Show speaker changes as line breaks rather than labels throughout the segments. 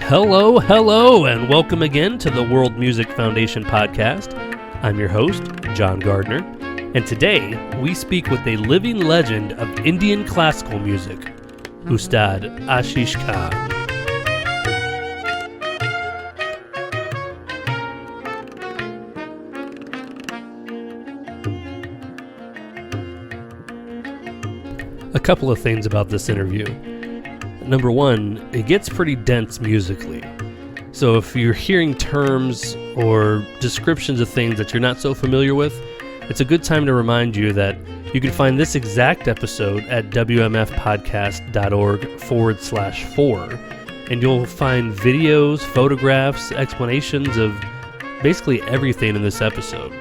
Hello, and welcome again to the World Music Foundation podcast. I'm your host, John Gardner, and today we speak with a living legend of Indian classical music, Ustad Aashish Khan. A couple of things about this interview. Number one, it gets pretty dense musically. So if you're hearing terms or descriptions of things that you're not so familiar with, it's a good time to remind you that you can find this exact episode at wmfpodcast.org/4, and you'll find videos, photographs, explanations of basically everything in this episode.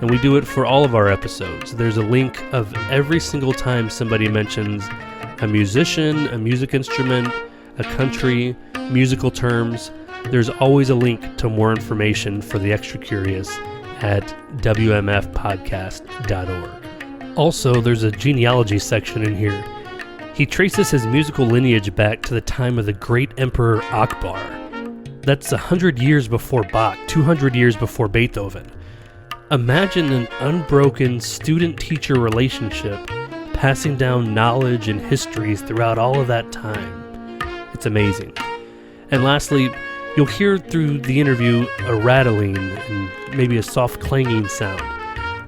And we do it for all of our episodes. There's a link of every single time somebody mentions a musician, a music instrument, a country, musical terms. There's always a link to more information for the extra curious at wmfpodcast.org. Also, there's a genealogy section in here. He traces his musical lineage back to the time of the great emperor Akbar. That's 100 years before Bach, 200 years before Beethoven. Imagine an unbroken student-teacher relationship passing down knowledge and histories throughout all of that time. It's amazing. And lastly, you'll hear through the interview a rattling and maybe a soft clanging sound.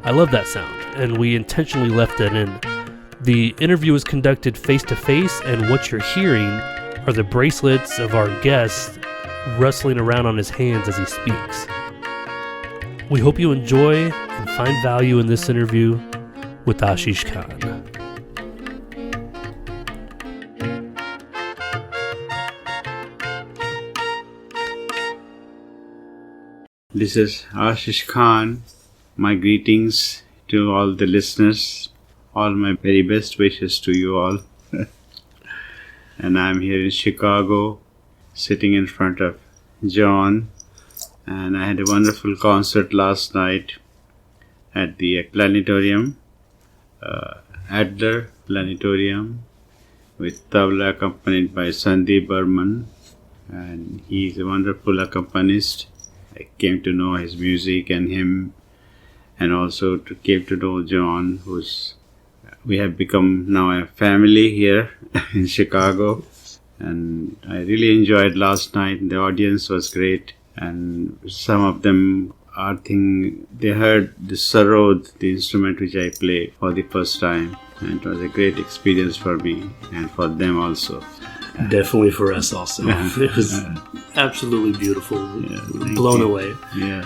I love that sound, and we intentionally left that in. The interview is conducted face-to-face, and what you're hearing are the bracelets of our guest rustling around on his hands as he speaks. We hope you enjoy and find value in this interview with Aashish Khan.
This is Aashish Khan. My greetings to all the listeners. All my very best wishes to you all. And I'm here in Chicago, sitting in front of John. And I had a wonderful concert last night at the planetarium, Adler Planetarium, with tabla accompanied by Sandeep Burman. And he's a wonderful accompanist. I came to know his music and him, and also came to know John, we have become now a family here in Chicago. And I really enjoyed last night. The audience was great, and some of them, I think they heard the sarod, the instrument which I play for the first time, and it was a great experience for me and for them also.
Definitely for us also. It was absolutely beautiful. Blown away.
Yeah.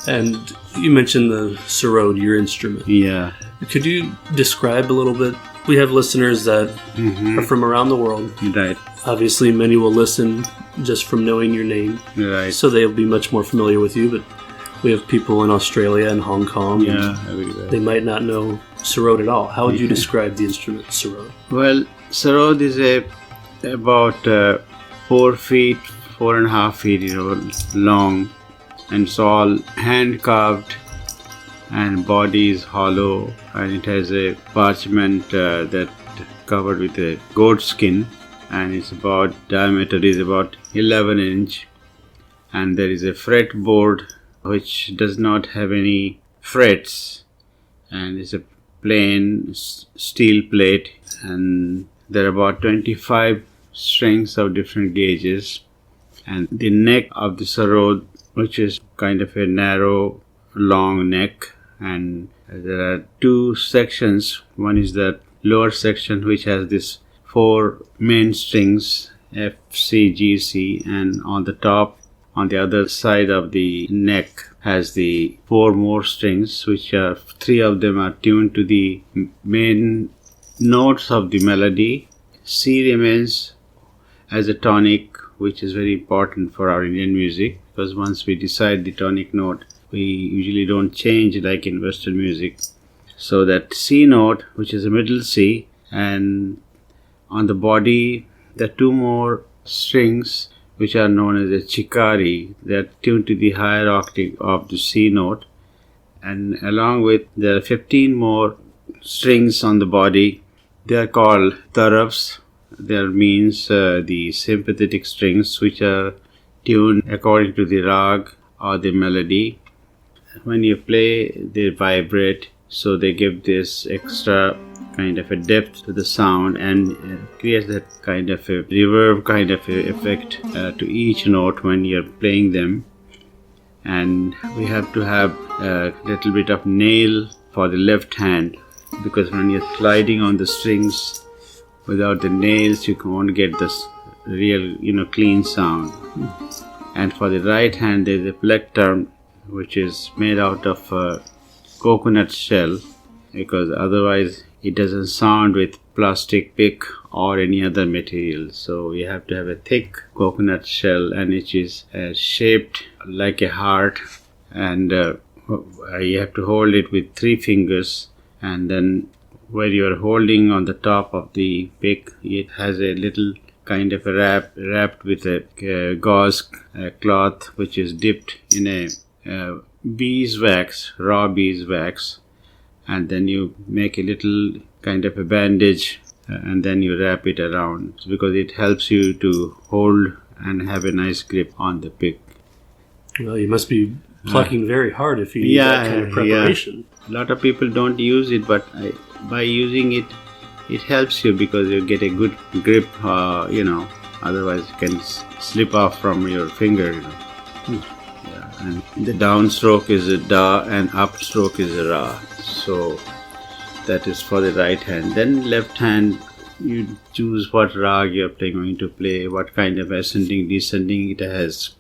And you mentioned the sarod, your instrument.
Yeah.
Could you describe a little bit? We have listeners that are from around the world.
Right.
Obviously, many will listen just from knowing your name.
Right.
So they'll be much more familiar with you. But we have people in Australia and Hong Kong.
Yeah.
They might not know sarod at all. How would you describe the instrument, sarod?
Well, sarod is about 4 feet, 4.5 feet, long, and it's all hand carved, and body is hollow, and it has a parchment that covered with a goat skin, and its diameter is about 11 inch, and there is a fretboard which does not have any frets, and it's a plain steel plate, and there are about 25 strings of different gauges, and the neck of the sarod, which is kind of a narrow, long neck, and there are two sections. One is the lower section, which has these 4 main strings, F, C, G, C, and on the top, on the other side of the neck, has the 4 more strings, which are 3 of them are tuned to the main notes of the melody. C remains as a tonic, which is very important for our Indian music, because once we decide the tonic note, we usually don't change like in Western music. So that C note, which is a middle C, and on the body, there are 2 more strings, which are known as a chikari. They are tuned to the higher octave of the C note, and along with there are 15 more strings on the body. They are called taravs. There means the sympathetic strings, which are tuned according to the rag or the melody. When you play, they vibrate, so they give this extra kind of a depth to the sound and creates that kind of a reverb kind of a effect to each note when you're playing them. And we have to have a little bit of nail for the left hand, because when you're sliding on the strings without the nails, you won't get this real, clean sound. And for the right hand, there's a plectrum, which is made out of a coconut shell, because otherwise it doesn't sound with plastic pick or any other material. So you have to have a thick coconut shell, and it is shaped like a heart, and you have to hold it with 3 fingers, and then where you are holding on the top of the pick, it has a little kind of a wrapped with a gauze cloth, which is dipped in a beeswax, raw beeswax, and then you make a little kind of a bandage, and then you wrap it around, because it helps you to hold and have a nice grip on the pick.
Well, you must be plucking very hard if you use that kind of preparation.
A lot of people don't use it, but by using it, it helps you because you get a good grip, otherwise it can slip off from your finger. And the downstroke is a da and upstroke is a ra. So that is for the right hand. Then left hand, you choose what rag you're going to play, what kind of ascending, descending it has.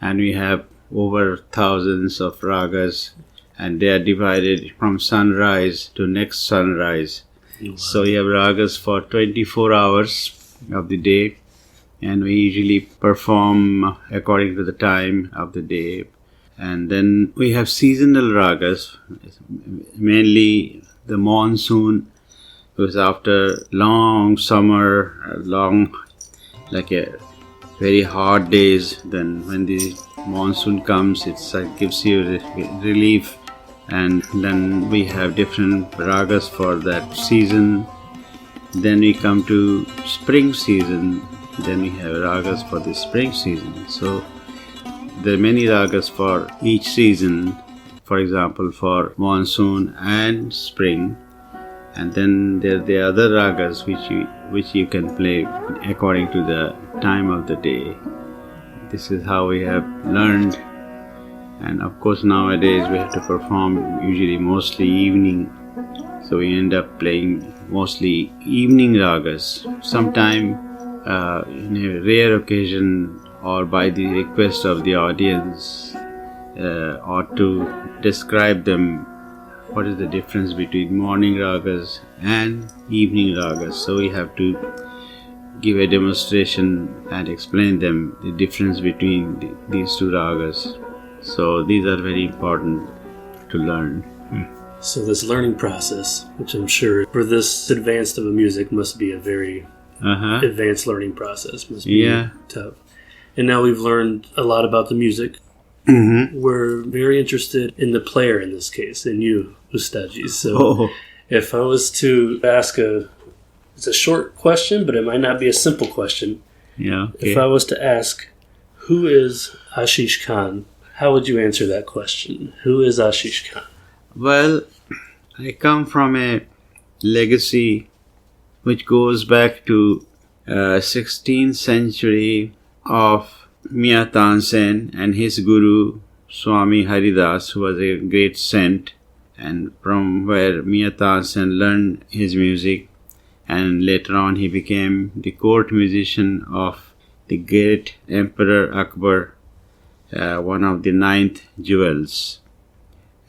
And we have over thousands of ragas, and they are divided from sunrise to next sunrise. Wow. So you have ragas for 24 hours of the day, and we usually perform according to the time of the day. And then we have seasonal ragas, mainly the monsoon, because after long summer, like a very hot days, then when the monsoon comes, it gives you relief. And then we have different ragas for that season. Then we come to spring season, then we have ragas for the spring season. So there are many ragas for each season, for example for monsoon and spring. And then there are the other ragas which you can play according to the time of the day. This is how we have learned. And of course nowadays we have to perform usually mostly evening, so we end up playing mostly evening ragas. Sometime in a rare occasion or by the request of the audience, or to describe them, what is the difference between morning ragas and evening ragas. So we have to give a demonstration and explain them the difference between these two ragas. So these are very important to learn.
So this learning process, which I'm sure for this advanced of a music must be a very advanced learning process, must be tough. And now we've learned a lot about the music. Mm-hmm. We're very interested in the player in this case, in you, Ustadji. So if I was to ask it's a short question, but it might not be a simple question.
Yeah. Okay.
If I was to ask, who is Aashish Khan? How would you answer that question? Who is Aashish Khan?
Well, I come from a legacy which goes back to 16th century of Mian Tansen and his guru Swami Haridas, who was a great saint, and from where Mian Tansen learned his music, and later on he became the court musician of the great Emperor Akbar, one of the 9th jewels.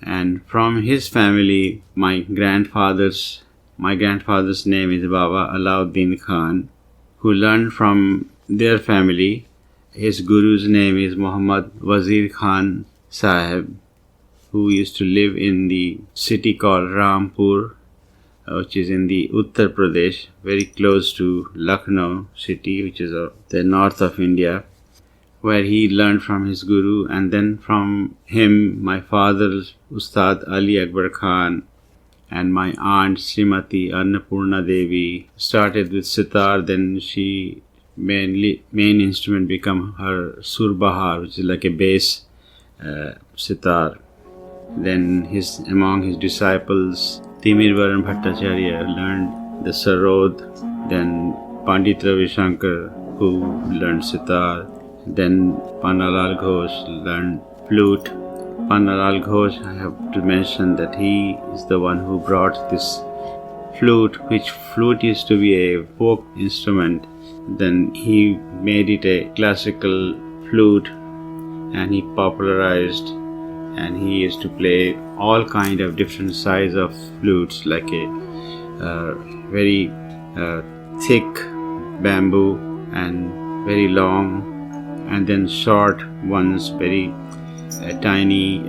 And from his family, my grandfather's name is Baba Alauddin Khan, who learned from their family. His guru's name is Muhammad Wazir Khan Sahib, who used to live in the city called Rampur, which is in the Uttar Pradesh, very close to Lucknow city, which is the north of India, where he learned from his guru. And then from him, my father, Ustad Ali Akbar Khan, and my aunt Srimati Annapurna Devi started with sitar. Then she main instrument become her surbahar, which is like a bass sitar. Then among his disciples, Timirvaran Bhattacharya learned the sarod. Then Pandit Ravi Shankar, who learned sitar. Then Pannalal Ghosh learned flute. Pannalal Ghosh, I have to mention that he is the one who brought this flute, which flute used to be a folk instrument. Then he made it a classical flute and he popularized, and he used to play all kind of different size of flutes, like a very thick bamboo and very long, and then short ones, very tiny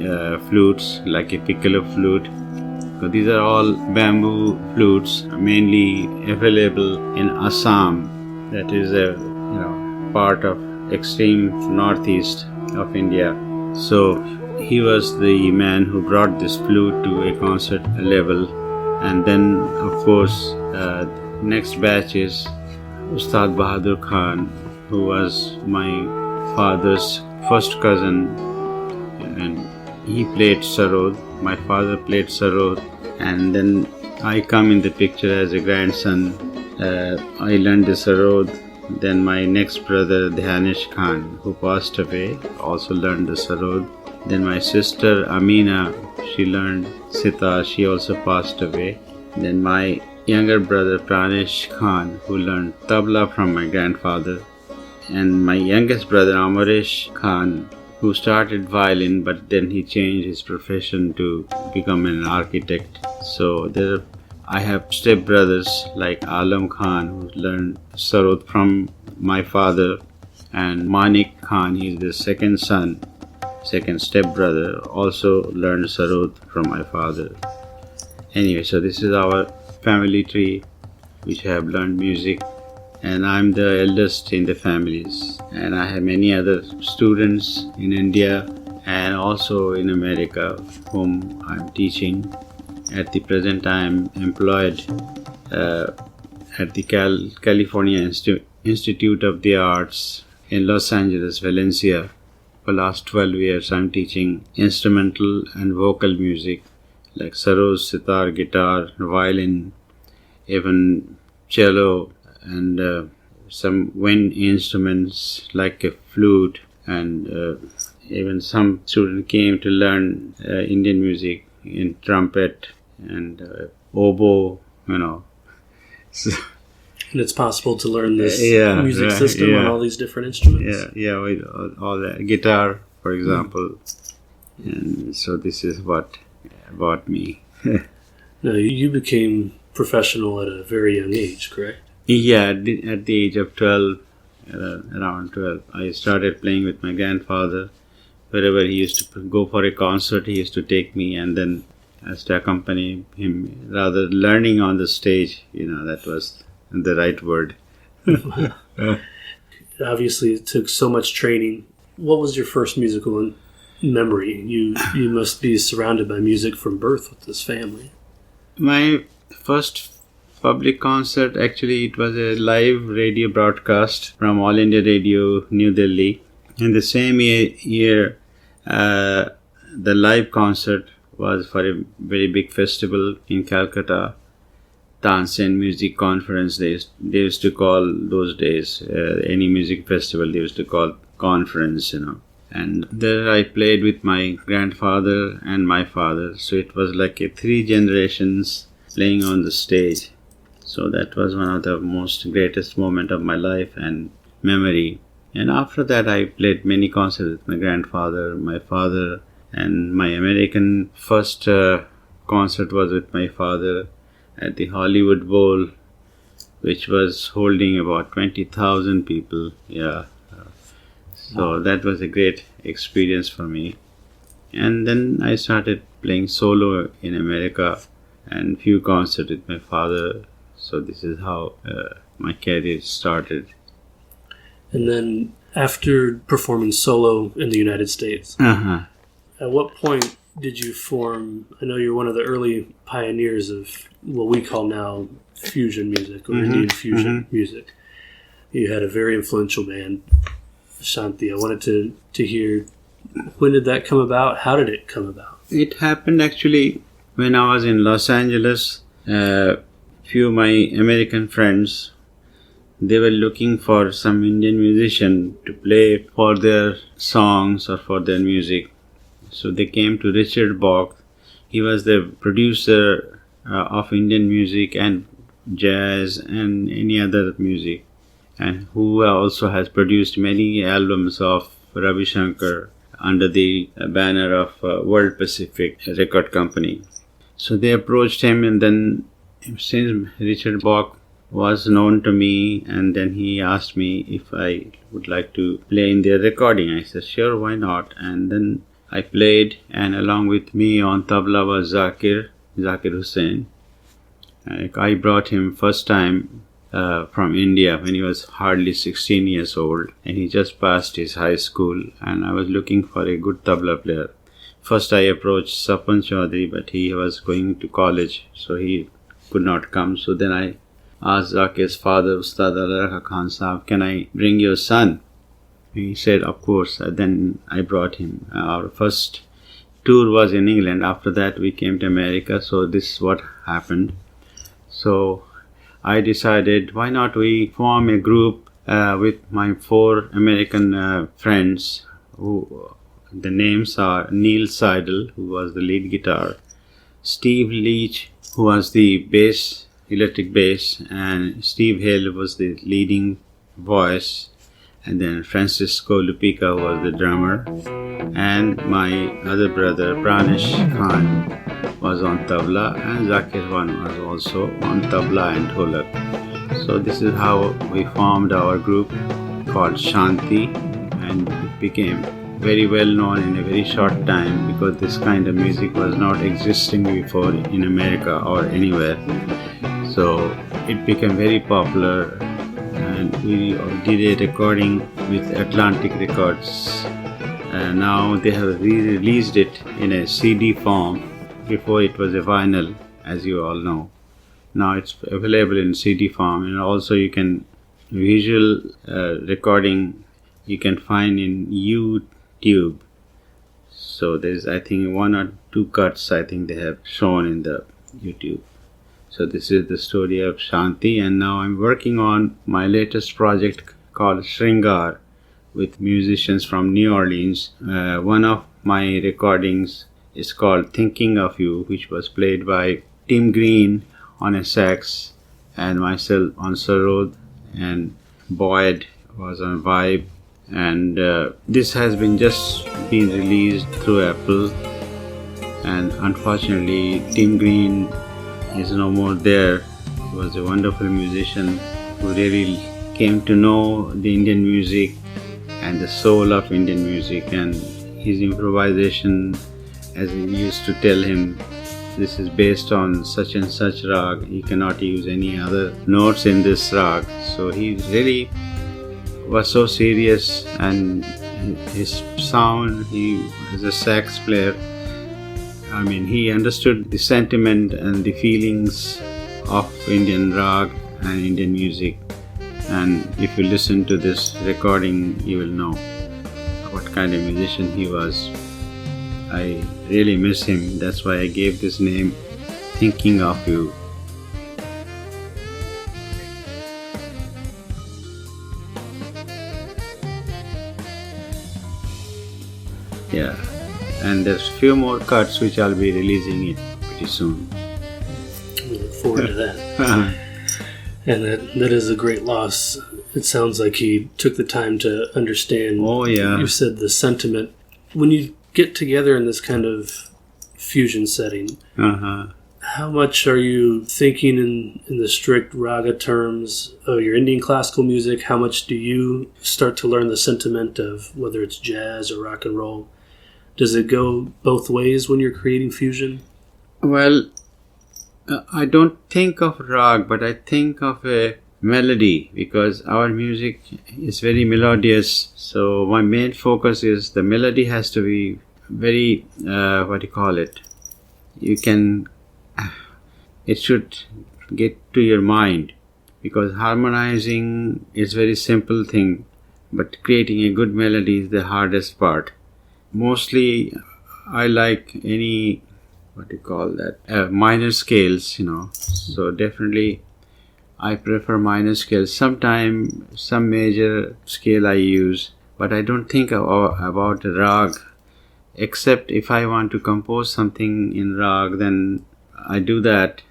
flutes like a piccolo flute. So these are all bamboo flutes, mainly available in Assam. That is a part of extreme northeast of India. So he was the man who brought this flute to a concert level. And then of course next batch is Ustad Bahadur Khan, who was my father's first cousin, and he played sarod. My father played sarod, and then I come in the picture as a grandson. I learned the sarod. Then my next brother Dhyanish Khan, who passed away, also learned the sarod. Then my sister Amina, she learned sitar. She also passed away. Then my younger brother Pranesh Khan, who learned tabla from my grandfather. And my youngest brother Amaresh Khan, who started violin, but then he changed his profession to become an architect. So I have step brothers like Alam Khan, who learned sarod from my father, and Manik Khan, he is the second son, second step brother, also learned sarod from my father. Anyway, so this is our family tree, which have learned music. And I'm the eldest in the families, and I have many other students in India and also in America whom I'm teaching. At the present I am employed at the California Institute of the Arts in Los Angeles, Valencia. For last 12 years I'm teaching instrumental and vocal music like sarod, sitar, guitar, violin, even cello, and some wind instruments like a flute, and even some students came to learn Indian music in trumpet and oboe, So,
and it's possible to learn this
yeah,
music
right,
system
yeah.
on all these different instruments?
Yeah, with all that. Guitar, for example. And so this is what about me.
Now, you became professional at a very young age, correct?
Yeah, at the age of 12, around 12, I started playing with my grandfather. Wherever he used to go for a concert, he used to take me, and then I used to accompany him, rather learning on the stage, that was the right word.
Obviously, it took so much training. What was your first musical memory? You must be surrounded by music from birth with this family.
My first public concert, actually, it was a live radio broadcast from All India Radio, New Delhi. In the same year, the live concert was for a very big festival in Calcutta, Tansen Music Conference. They used to call those days, any music festival, they used to call conference, And there I played with my grandfather and my father. So it was like 3 generations playing on the stage. So that was one of the most greatest moment of my life and memory. And after that I played many concerts with my grandfather, my father, and my American first concert was with my father at the Hollywood Bowl, which was holding about 20,000 people. Yeah. So that was a great experience for me. And then I started playing solo in America and few concerts with my father. So this is how my career started.
And then after performing solo in the United States, at what point did you form, I know you're one of the early pioneers of what we call now fusion music or Indian fusion music. you had a very influential man, Shanti. I wanted to hear, when did that come about? How did it come about?
It happened actually when I was in Los Angeles. Few of my American friends, they were looking for some Indian musician to play for their songs or for their music. So they came to Richard Bach. He was the producer of Indian music and jazz and any other music, and who also has produced many albums of Ravi Shankar under the banner of World Pacific Record Company. So they approached him, and then since Richard Bach was known to me, and then he asked me if I would like to play in their recording. I said, sure, why not? And then I played, and along with me on tabla was Zakir Hussain. I brought him first time from India when he was hardly 16 years old, and he just passed his high school, and I was looking for a good tabla player. First I approached Sapan Chaudhary, but he was going to college, so he could not come. So then I asked Zakir's father, Ustad Aashish Khan Sahab, can I bring your son? He said, of course. Then I brought him. Our first tour was in England. After that we came to America. So this is what happened. So I decided, why not we form a group with my 4 American friends, who the names are Neil Seidel, who was the lead guitar, Steve Leach, who was the bass, electric bass, and Steve Hale was the leading voice, and then Francisco Lupica, who was the drummer, and my other brother Pranesh Khan was on tabla, and Zakir was also on tabla and dholak. So this is how we formed our group called Shanti, and it became very well known in a very short time, because this kind of music was not existing before in America or anywhere. So it became very popular, and we did a recording with Atlantic Records. Now they have re-released it in a CD form. Before it was a vinyl, as you all know. Now it's available in CD form, and also you can visual recording you can find in YouTube. So there's, I think, 1 or 2 cuts I think they have shown in the YouTube. So this is the story of Shanti, and now I'm working on my latest project called Shringar with musicians from New Orleans. One of my recordings is called Thinking of You, which was played by Tim Green on a sax and myself on sarod, and Boyd was on vibe. And this has just been released through Apple, and unfortunately Tim Green is no more there. He was a wonderful musician who really came to know the Indian music and the soul of Indian music, and his improvisation, as we used to tell him, this is based on such and such rag, he cannot use any other notes in this rag. So he really was so serious, and his sound, he as a sax player, I mean, he understood the sentiment and the feelings of Indian rag and Indian music. And if you listen to this recording, you will know what kind of musician he was. I really miss him. That's why I gave this name, Thinking of You. Yeah, and there's few more cuts which I'll be releasing it pretty soon.
We look forward to that. And that is a great loss. It sounds like he took the time to understand.
Oh yeah.
You said the sentiment. When you get together in this kind of fusion setting, how much are you thinking in the strict raga terms of your Indian classical music? How much do you start to learn the sentiment of whether it's jazz or rock and roll? Does it go both ways when you're creating fusion?
Well, I don't think of rag, but I think of a melody, because our music is very melodious. So my main focus is the melody has to be very, it should get to your mind. because harmonizing is very simple thing, but creating a good melody is the hardest part. Mostly I like any, what do you call that, minor scales, so definitely I prefer minor scales. Sometimes some major scale I use, but I don't think about rag, except if I want to compose something in rag, then I do that.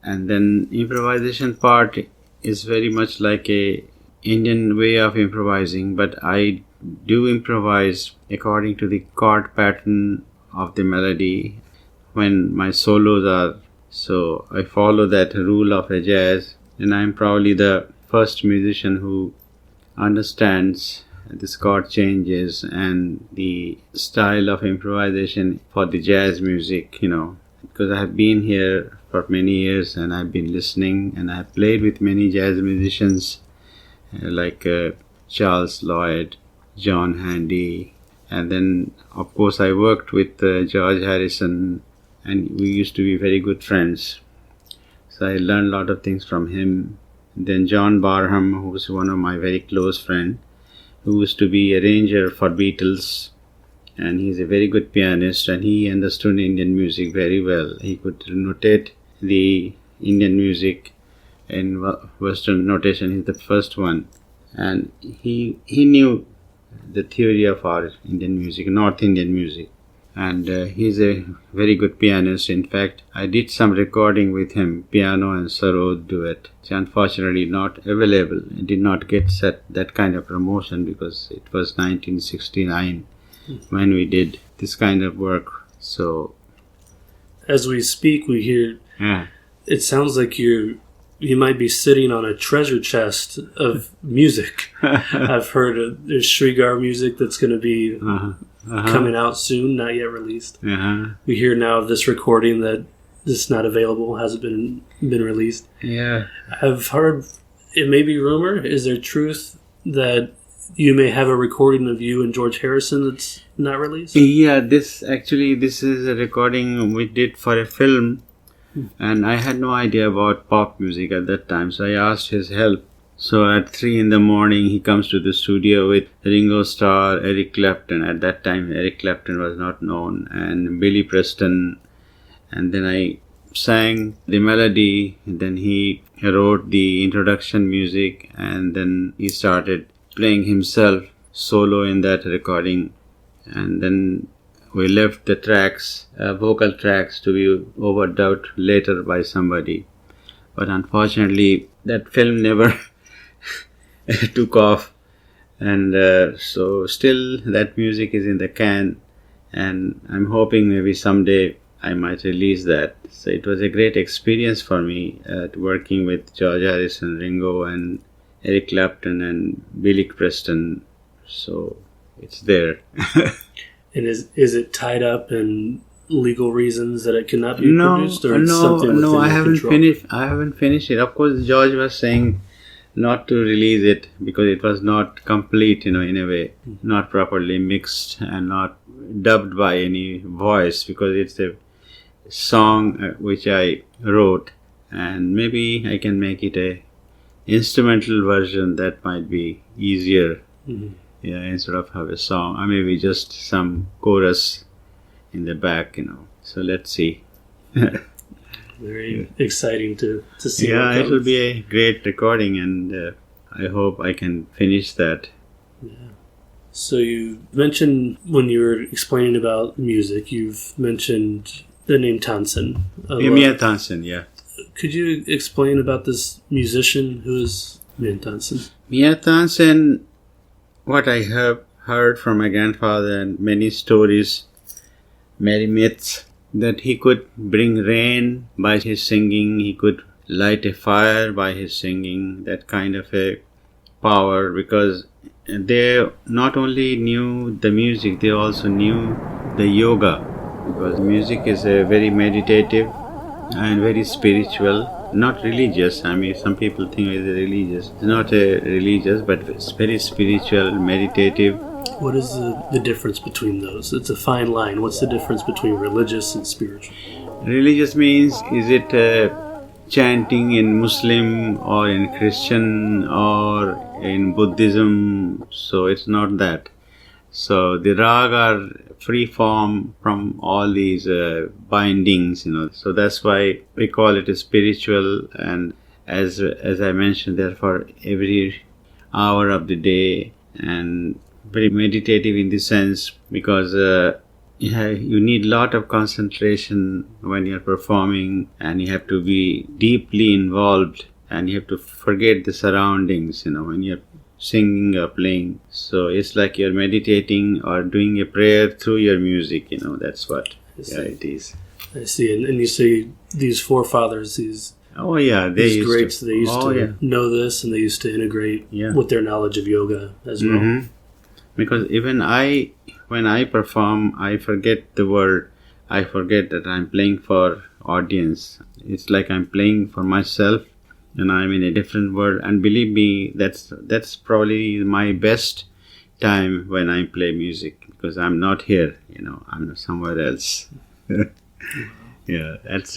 And then improvisation part is very much like a Indian way of improvising, but I do improvise according to the chord pattern of the melody when my solos are. So I follow that rule of a jazz, and I'm probably the first musician who understands the chord changes and the style of improvisation for the jazz music, because I have been here for many years and I've been listening, and I've played with many jazz musicians like Charles Lloyd, John Handy, and then of course I worked with George Harrison, and we used to be very good friends. So I learned a lot of things from him. And then John Barham, who was one of my very close friends, who used to be arranger for Beatles, and he's a very good pianist, and he understood Indian music very well. He could notate the Indian music in Western notation. He's the first one, and he knew the theory of our Indian music, North Indian music, and he's a very good pianist. In fact, I did some recording with him, piano and sarod duet, which unfortunately not available. It did not get that kind of promotion because it was 1969 when we did this kind of work. So
as we speak, we hear it sounds like you might be sitting on a treasure chest of music. I've heard there's Shringar music that's going to be coming out soon, not yet released. We hear now of this recording that is not available, hasn't been released. I've heard, it may be rumor, is there truth that you may have a recording of you and George Harrison that's not released?
This is a recording we did for a film, and I had no idea about pop music at that time, so I asked his help. So at 3 in the morning, he comes to the studio with Ringo Starr, Eric Clapton. At that time, Eric Clapton was not known, and Billy Preston. And then I sang the melody, and then he wrote the introduction music, and then he started playing himself solo in that recording. And then we left the tracks, vocal tracks, to be overdubbed later by somebody. But unfortunately, that film never took off, and so still that music is in the can, and I'm hoping maybe someday I might release that. So it was a great experience for me working with George Harrison, Ringo, and Eric Clapton and Billy Preston. So it's there.
And is it tied up in legal reasons that it cannot be produced, or something
no, I haven't
control?
I haven't finished it. Of course, George was saying not to release it because it was not complete, in a way, not properly mixed and not dubbed by any voice, because it's a song which I wrote, and maybe I can make it a instrumental version that might be easier. Instead of have a song, or maybe just some chorus in the back, So let's see.
Very exciting to see.
It will be a great recording, and I hope I can finish that.
So you mentioned, when you were explaining about music, you've mentioned the name Tansen.
Mia Tansen,
Could you explain about this musician who is Mia Tansen?
Mia Tansen, what I have heard from my grandfather, and many stories, many myths, that he could bring rain by his singing, he could light a fire by his singing, that kind of a power, because they not only knew the music, they also knew the yoga, because music is a very meditative and very spiritual, not religious. I mean, some people think it's religious. It's not a religious, but it's very spiritual, meditative.
What is the difference between those? It's a fine line. What's the difference between religious and spiritual?
Religious means, is it chanting in Muslim or in Christian or in Buddhism. So it's not that. So the rag are free form from all these bindings, So that's why we call it a spiritual. And as I mentioned, therefore every hour of the day, and very meditative in the sense because you need a lot of concentration when you're performing, and you have to be deeply involved, and you have to forget the surroundings, when you're singing or playing. So it's like you're meditating or doing a prayer through your music, that's what it is.
I see. And you say these forefathers, these
these
greats, they used to know this, and they used to integrate with their knowledge of yoga as well.
Mm-hmm. Because even when I perform, I forget the word. I forget that I'm playing for audience. It's like I'm playing for myself, and I'm in a different world. And believe me, that's probably my best time when I play music, because I'm not here. I'm somewhere else. That's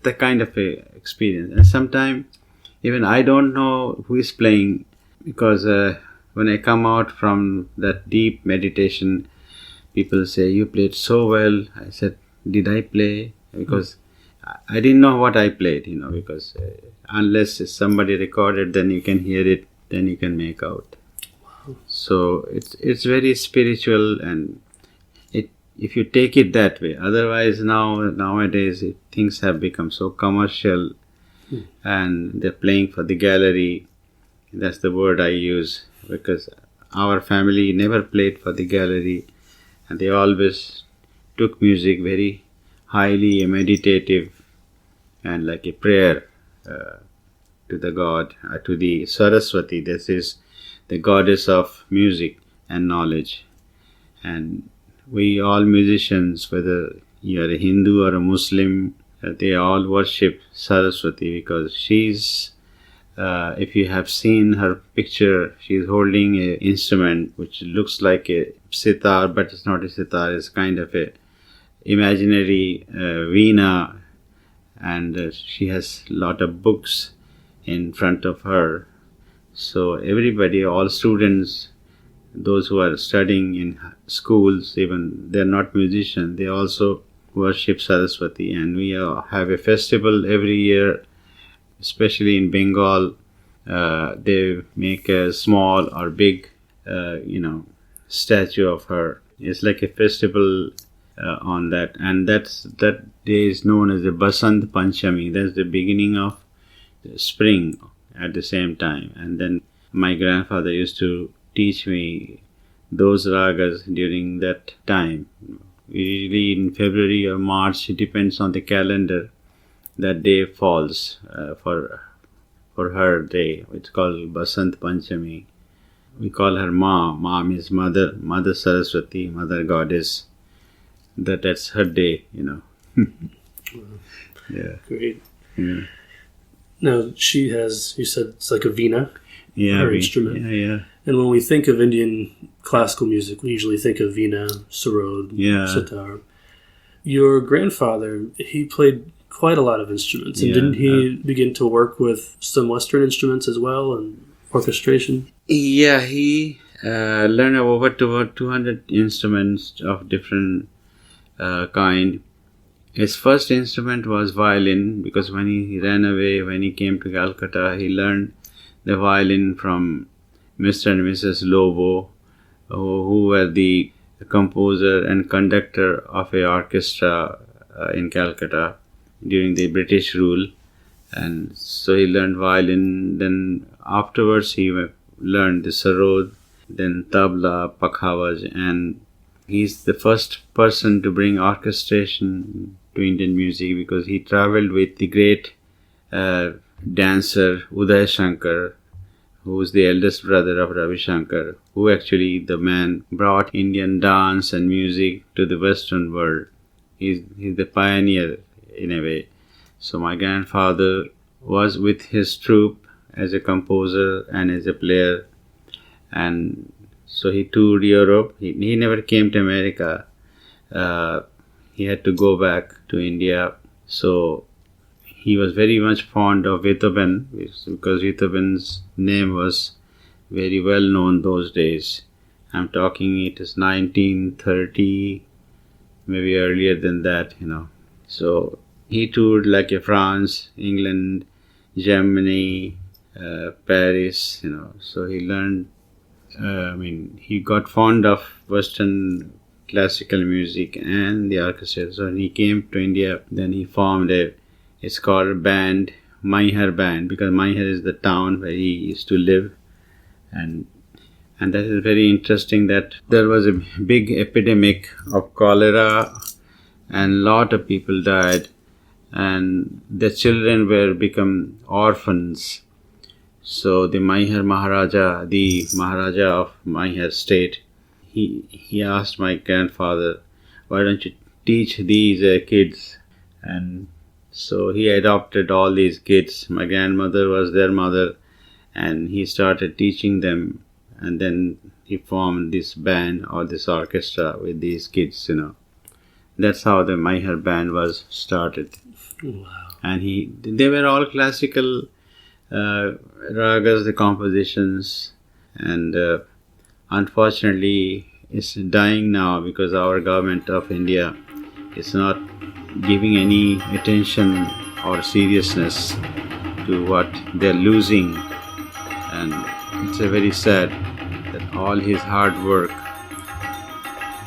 the kind of a experience. And sometimes even I don't know who is playing, because when I come out from that deep meditation, people say, "You played so well." I said, "Did I play?" Because I didn't know what I played, because unless somebody recorded, then you can hear it, then you can make out. Wow. So it's very spiritual, and if you take it that way. Otherwise, nowadays things have become so commercial, and they're playing for the gallery. That's the word I use, because our family never played for the gallery, and they always took music very highly meditative and like a prayer to the God, to the Saraswati. This is the goddess of music and knowledge. And we all musicians, whether you are a Hindu or a Muslim, they all worship Saraswati, because she's if you have seen her picture, she's holding an instrument which looks like a sitar, but it's not a sitar. It's kind of a imaginary veena, and she has a lot of books in front of her. So everybody, all students, those who are studying in schools, even they're not musicians, they also worship Saraswati. And we have a festival every year. Especially in Bengal, they make a small or big, statue of her. It's like a festival on that, and that day is known as the Basant Panchami. That's the beginning of the spring at the same time. And then my grandfather used to teach me those ragas during that time. Usually in February or March, it depends on the calendar. That day falls for her day. It's called Basant Panchami. We call her Ma. Ma means mother, Mother Saraswati, Mother Goddess. That's her day, Yeah.
Great.
Yeah.
Now, she has, you said it's like a veena, her instrument.
Yeah.
And when we think of Indian classical music, we usually think of veena, sarod, sitar. Your grandfather, he played quite a lot of instruments. And didn't he begin to work with some Western instruments as well, and orchestration?
Yeah, he learned over 200 instruments of different kind. His first instrument was violin, because when he ran away, when he came to Calcutta, he learned the violin from Mr. and Mrs. Lobo, who were the composer and conductor of an orchestra in Calcutta during the British rule. And so he learned violin. Then afterwards he learned the sarod, then tabla, pakhavaj, and he's the first person to bring orchestration to Indian music, because he traveled with the great dancer Uday Shankar, who is the eldest brother of Ravi Shankar, who actually the man brought Indian dance and music to the Western world. He's the pioneer in a way. So my grandfather was with his troupe as a composer and as a player, and so he toured Europe. He never came to America. He had to go back to India. So he was very much fond of Beethoven because Beethoven's name was very well known those days. I'm talking it is 1930, maybe earlier than that, So he toured like France, England, Germany, Paris, So he learned, he got fond of Western classical music and the orchestra. So when he came to India, then he formed it's called a band, Maihar band, because Maihar is the town where he used to live. And that is very interesting that there was a big epidemic of cholera and lot of people died and the children were become orphans. So the Maharaja of Maihar state, he asked my grandfather, why don't you teach these kids? And so he adopted all these kids. My grandmother was their mother and he started teaching them. And then he formed this band or this orchestra with these kids, That's how the Maihar band was started.
Wow.
And they were all classical ragas, the compositions. And unfortunately, it's dying now because our government of India is not giving any attention or seriousness to what they're losing. And it's a very sad that all his hard work,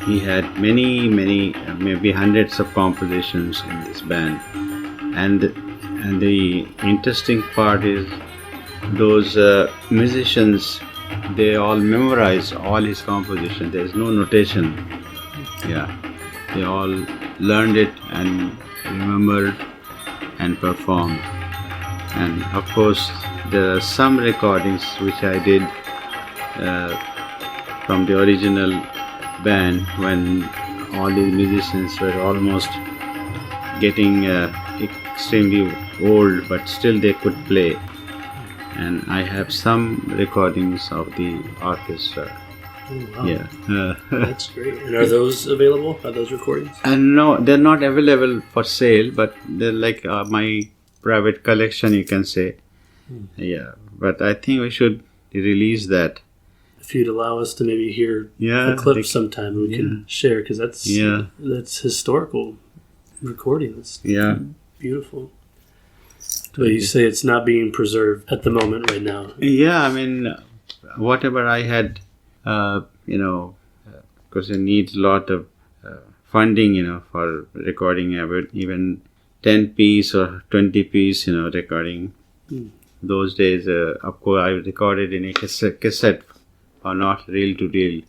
he had many, maybe hundreds of compositions in this band. And the interesting part is those musicians, they all memorized all his compositions. There is no notation. Yeah, they all learned it and remembered and performed. And of course, there are some recordings which I did from the original band when all the musicians were almost getting extremely old, but still they could play. And I have some recordings of the orchestra.
Oh, wow.
Yeah.
That's great. And are those available? Are those recordings?
And no, they're not available for sale, but they're like my private collection, you can say. Yeah, but I think we should release that.
If you'd allow us to maybe hear a clip sometime, we can share, because that's historical recording. That's beautiful. But you say it's not being preserved at the moment right now.
Yeah, whatever I had, because it needs a lot of funding, for recording even 10 piece or 20 piece, recording. Those days, of course, I recorded in a cassette or not reel to reel.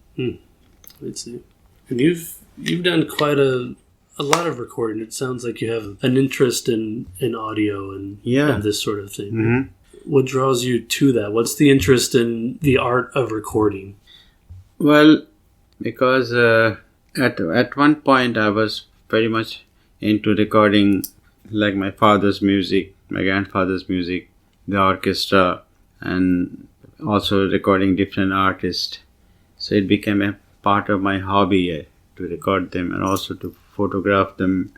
Let's see. And you've done quite a lot of recording. It sounds like you have an interest in audio and this sort of thing.
Mm-hmm.
What draws you to that? What's the interest in the art of recording?
Well, because at one point I was very much into recording like my father's music, my grandfather's music, the orchestra, and also recording different artists. So it became a part of my hobby to record them and also to photograph them.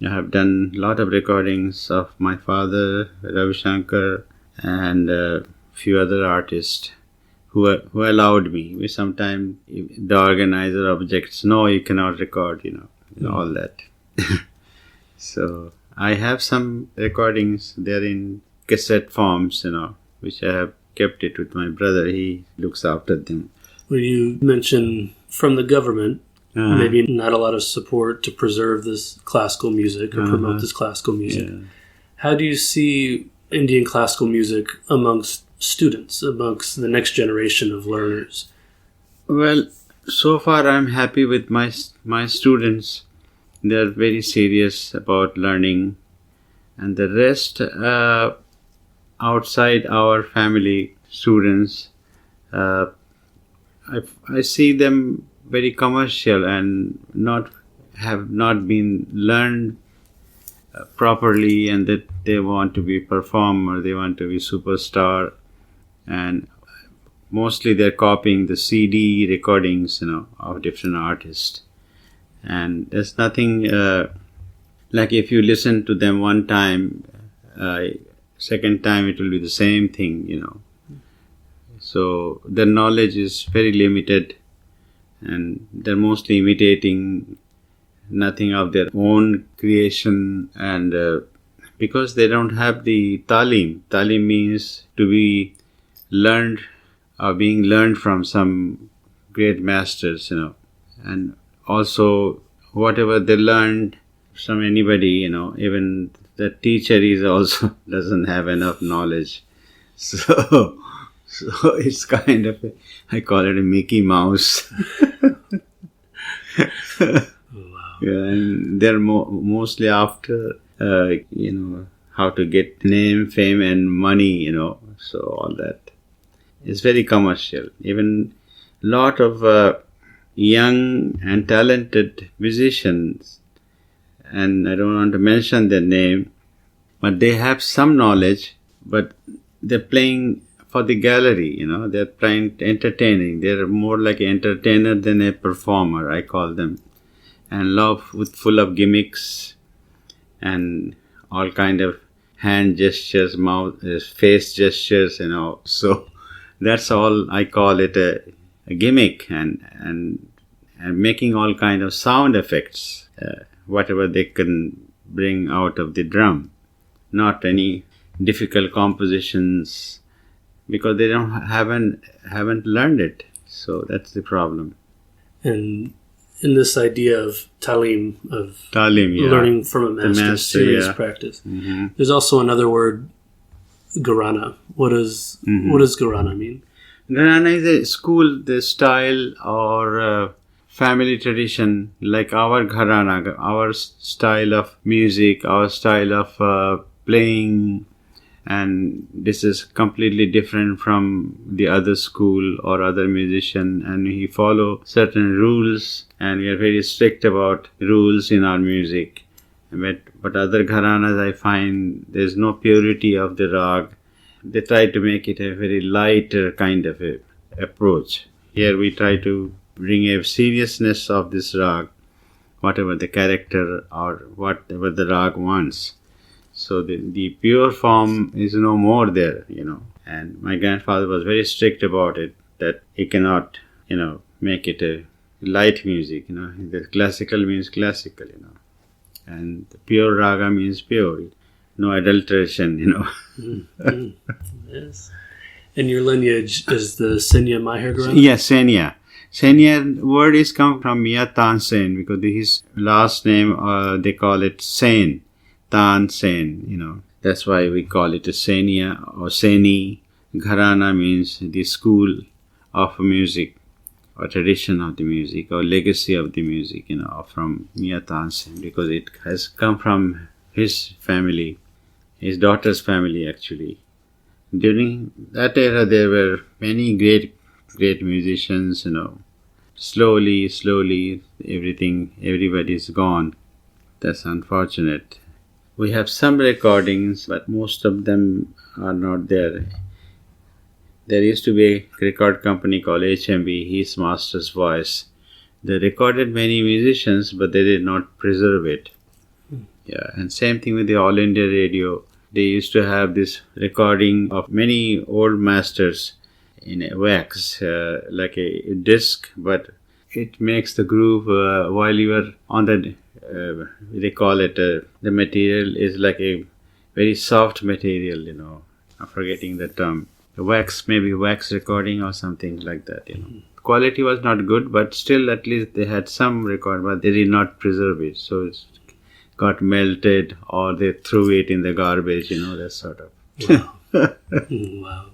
I have done a lot of recordings of my father, Ravi Shankar, and a few other artists who allowed me. Sometimes the organizer objects, no, you cannot record, all that. So I have some recordings. They're in cassette forms, which I have kept it with my brother. He looks after them.
Well, you mentioned from the government, maybe not a lot of support to preserve this classical music or promote this classical music. Yeah. How do you see Indian classical music amongst students, amongst the next generation of learners?
Well, so far I'm happy with my students. They're very serious about learning. And the rest, outside our family students, I see them very commercial and have not been learned properly, and that they want to be performer, they want to be superstar, and mostly they're copying the CD recordings, of different artists. And there's nothing like if you listen to them one time, Second time it will be the same thing, So their knowledge is very limited, and they're mostly imitating, nothing of their own creation, and because they don't have the talim. Talim means to be learned or being learned from some great masters, and also whatever they learned from anybody, even the teacher is also doesn't have enough knowledge. So it's kind of, I call it a Mickey Mouse.
Wow.
Yeah, and they're mostly after, how to get name, fame, and money, so all that. It's very commercial. Even a lot of young and talented musicians, and I don't want to mention their name, but they have some knowledge, but they're playing for the gallery, they're playing entertaining. They're more like an entertainer than a performer, I call them. And full of gimmicks and all kind of hand gestures, mouth, face gestures, So that's all I call it a gimmick, and making all kind of sound effects, whatever they can bring out of the drum. Not any difficult compositions, because they haven't learned it. So that's the problem.
And in this idea of talim, of
yeah.
learning from a master, serious practice, there's also another word, Gharana. What does Gharana mean?
Gharana is a school, the style or family tradition, like our Gharana, our style of music, our style of playing, and this is completely different from the other school or other musician, and we follow certain rules, and we are very strict about rules in our music. But other gharanas, I find there's no purity of the rag. They try to make it a very lighter kind of a approach. Here we try to bring a seriousness of this rag, whatever the character or whatever the rag wants. So the pure form is no more there, And my grandfather was very strict about it, that he cannot, make it a light music, The classical means classical, And the pure raga means pure, no adulteration,
Yes. And your lineage is the Senya Maihar Gharana?
Yes, Senya. Senya word is come from Mia Tansen, because his last name, they call it Sen. Tansen, That's why we call it a Senya or Seni. Gharana means the school of music, or tradition of the music, or legacy of the music, from Mia Tansen, because it has come from his family, his daughter's family actually. During that era, there were many great musicians, Slowly, everybody's gone. That's unfortunate. We have some recordings, but most of them are not there. There used to be a record company called HMV, His Master's Voice. They recorded many musicians, but they did not preserve it. Yeah, and same thing with the All India Radio. They used to have this recording of many old masters in a wax, like a disc, but it makes the groove while you are on the, they call it, the material is like a very soft material, I'm forgetting the term. The wax, maybe wax recording or something like that, Quality was not good, but still at least they had some record, but they did not preserve it. So it got melted, or they threw it in the garbage, that sort of.
Wow.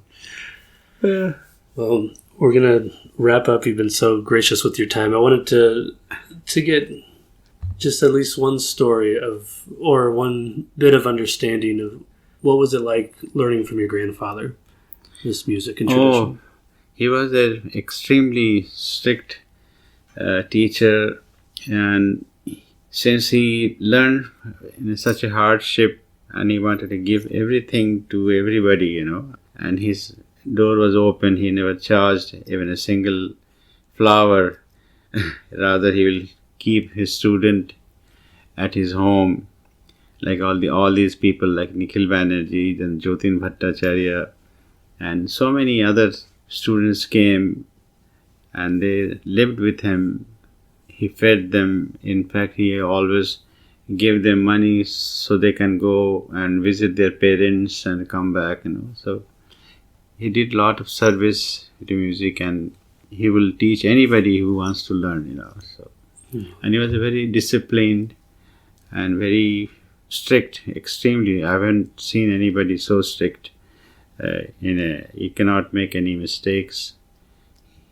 Wow. Well, we're going to wrap up. You've been so gracious with your time. I wanted to get just at least one story of, or one bit of understanding of what was it like learning from your grandfather, this music and tradition.
He was an extremely strict teacher, and since he learned in such a hardship, and he wanted to give everything to everybody, and his door was open, he never charged even a single flower. Rather, he will keep his student at his home, like all these people like Nikhil Banerjee, then Jyotin Bhattacharya, and so many other students came and they lived with him. He fed them. In fact, he always gave them money so they can go and visit their parents and come back, So he did a lot of service to music, and he will teach anybody who wants to learn, So, and he was very disciplined and very strict, extremely. I haven't seen anybody so strict. He cannot make any mistakes.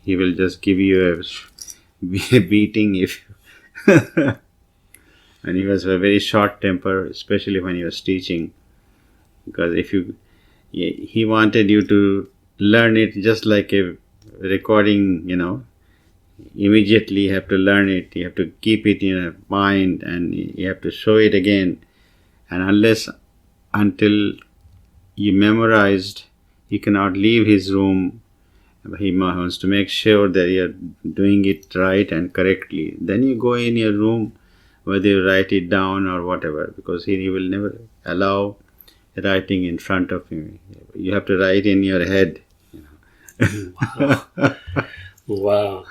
He will just give you a beating if. And he was a very short temper, especially when he was teaching, because he wanted you to learn it just like a recording, immediately you have to learn it, you have to keep it in your mind, and you have to show it again. And until you memorized, you cannot leave his room. He wants to make sure that you're doing it right and correctly. Then you go in your room, whether you write it down or whatever, because he will never allow writing in front of you. You have to write in your head.
Wow.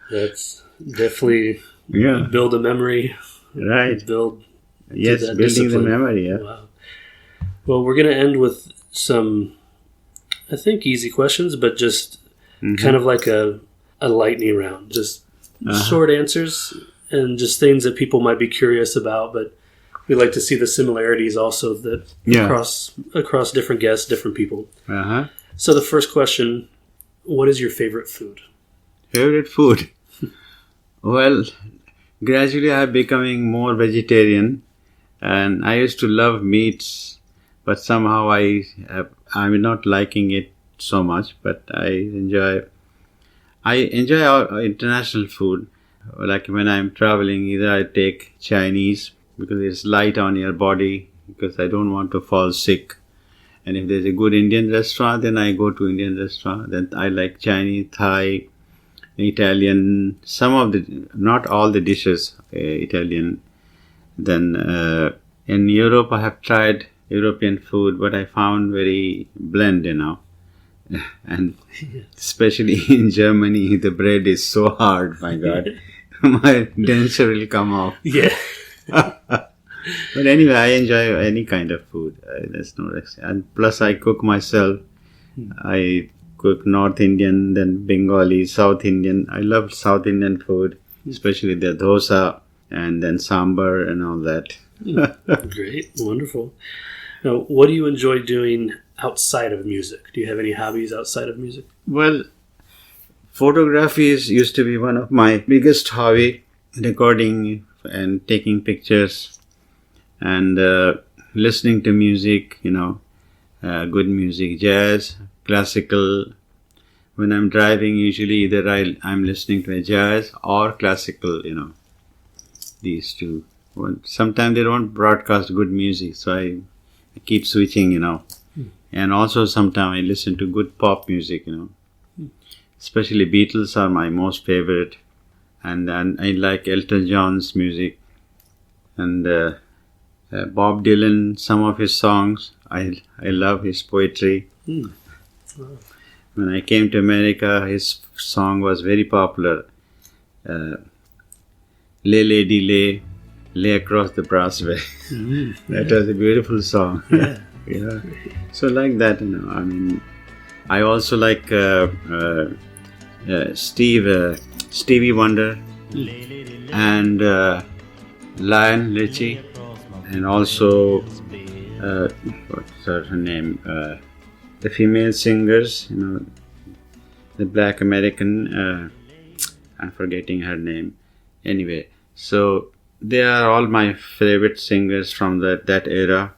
That's definitely build a memory.
Right.
Building
the memory. Yeah.
Wow. Well, we're going to end with some, I think, easy questions, but just kind of like a lightning round. Just short answers and just things that people might be curious about, but we like to see the similarities also that across different guests, different people. So the first question, what is your favorite food?
Favorite food? Well, gradually I'm becoming more vegetarian, and I used to love meats, but somehow I'm not liking it so much, but I enjoy our international food. Like when I'm traveling, either I take Chinese because it's light on your body, because I don't want to fall sick. And if there's a good Indian restaurant, then I go to Indian restaurant. Then I like Chinese, Thai, Italian, not all the dishes, Italian. Then in Europe, I have tried European food, but I found very bland, And especially in Germany, the bread is so hard, my God. My denture will come off.
Yeah.
But anyway, I enjoy any kind of food. There's no restriction. And plus, I cook myself. I cook North Indian, then Bengali, South Indian. I love South Indian food, especially the dosa and then sambar and all that.
Great. Wonderful. Now, what do you enjoy doing outside of music? Do you have any hobbies outside of music?
Well, photography used to be one of my biggest hobby, recording and taking pictures and listening to music, good music, jazz, classical. When I'm driving, usually either I'm listening to a jazz or classical, these two. Sometimes they don't broadcast good music, so I keep switching, And also sometimes I listen to good pop music, Especially Beatles are my most favorite. And then I like Elton John's music. And Bob Dylan, some of his songs, I love his poetry. When I came to America, his song was very popular. Lay Lady Lay Across the Brassway. That was a beautiful song. Yeah. So like that, I also like Stevie Wonder and Lionel Richie, and also what's her name? The female singers, the black American. I'm forgetting her name. Anyway, so they are all my favorite singers from that era.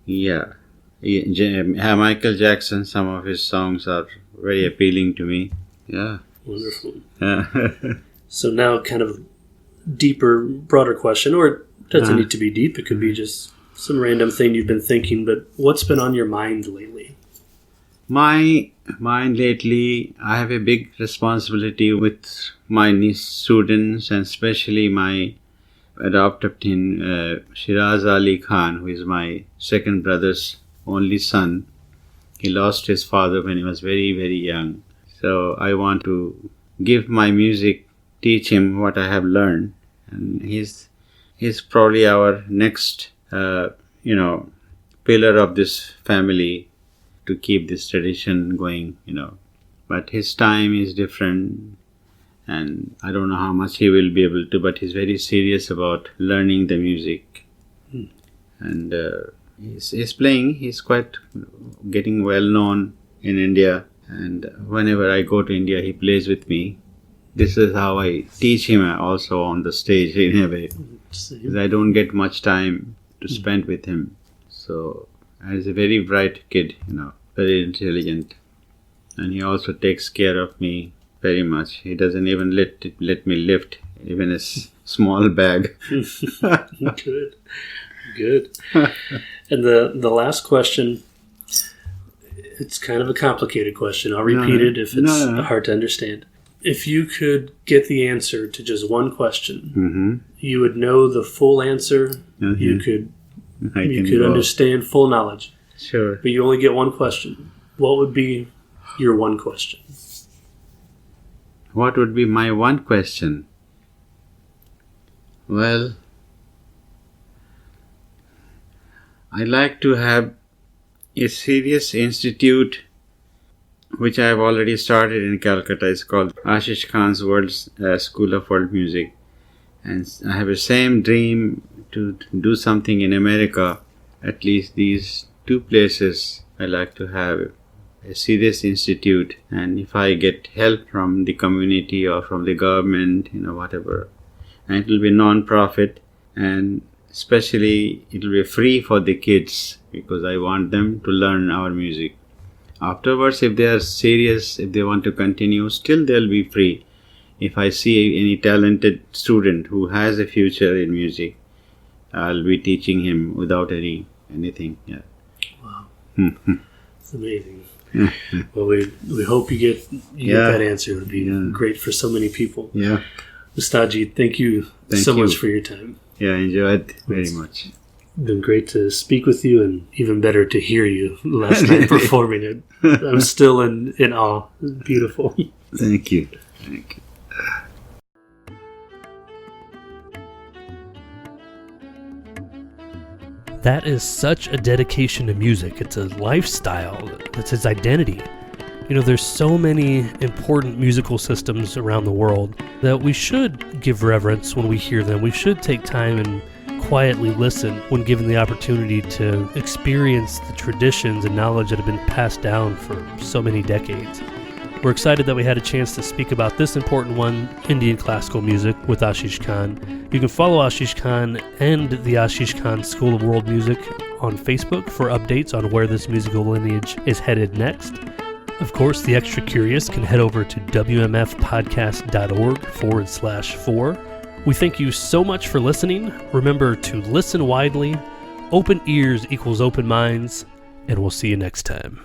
Yeah. Michael Jackson, some of his songs are very appealing to me. Yeah.
Wonderful. So now kind of deeper, broader question, or it doesn't need to be deep. It could be just some random thing you've been thinking, but what's been on your mind lately?
My mind lately, I have a big responsibility with my students, and especially my adopted him, Shiraz Ali Khan, who is my second brother's only son. He lost his father when he was very, very young. So I want to give my music, teach him what I have learned. And he's probably our next, pillar of this family to keep this tradition going, But his time is different. And I don't know how much he will be able to, but he's very serious about learning the music. And he's playing. He's quite getting well known in India. And whenever I go to India, he plays with me. This is how I teach him also on the stage in a way. Because I don't get much time to spend with him. So he's a very bright kid, very intelligent. And he also takes care of me very much. He doesn't even let me lift even a small bag.
Good. And the last question, it's kind of a complicated question. I'll repeat it if it's hard to understand. If you could get the answer to just one question, you would know the full answer. You could understand full knowledge.
Sure.
But you only get one question. What would be your one question?
What would be my one question? Well, I like to have a serious institute which I have already started in Calcutta. It's called Aashish Khan's School of World Music. And I have the same dream to do something in America. At least these two places I like to have a serious institute, and if I get help from the community or from the government, whatever, and it will be non-profit, and especially it will be free for the kids because I want them to learn our music. Afterwards, if they are serious, if they want to continue, still they'll be free. If I see any talented student who has a future in music, I'll be teaching him without anything. Yeah.
Wow. It's amazing. Well, we hope you get that answer. It would be great for so many people.
Yeah.
Ustadji, thank you so much for your time.
Yeah, I enjoyed very much.
Been great to speak with you, and even better to hear you last night performing it. I'm still in awe. Beautiful.
Thank you.
That is such a dedication to music. It's a lifestyle. It's his identity. There's so many important musical systems around the world that we should give reverence when we hear them. We should take time and quietly listen when given the opportunity to experience the traditions and knowledge that have been passed down for so many decades. We're excited that we had a chance to speak about this important one, Indian classical music, with Aashish Khan. You can follow Aashish Khan and the Aashish Khan School of World Music on Facebook for updates on where this musical lineage is headed next. Of course, the extra curious can head over to wmfpodcast.org/4. We thank you so much for listening. Remember to listen widely. Open ears equals open minds, and we'll see you next time.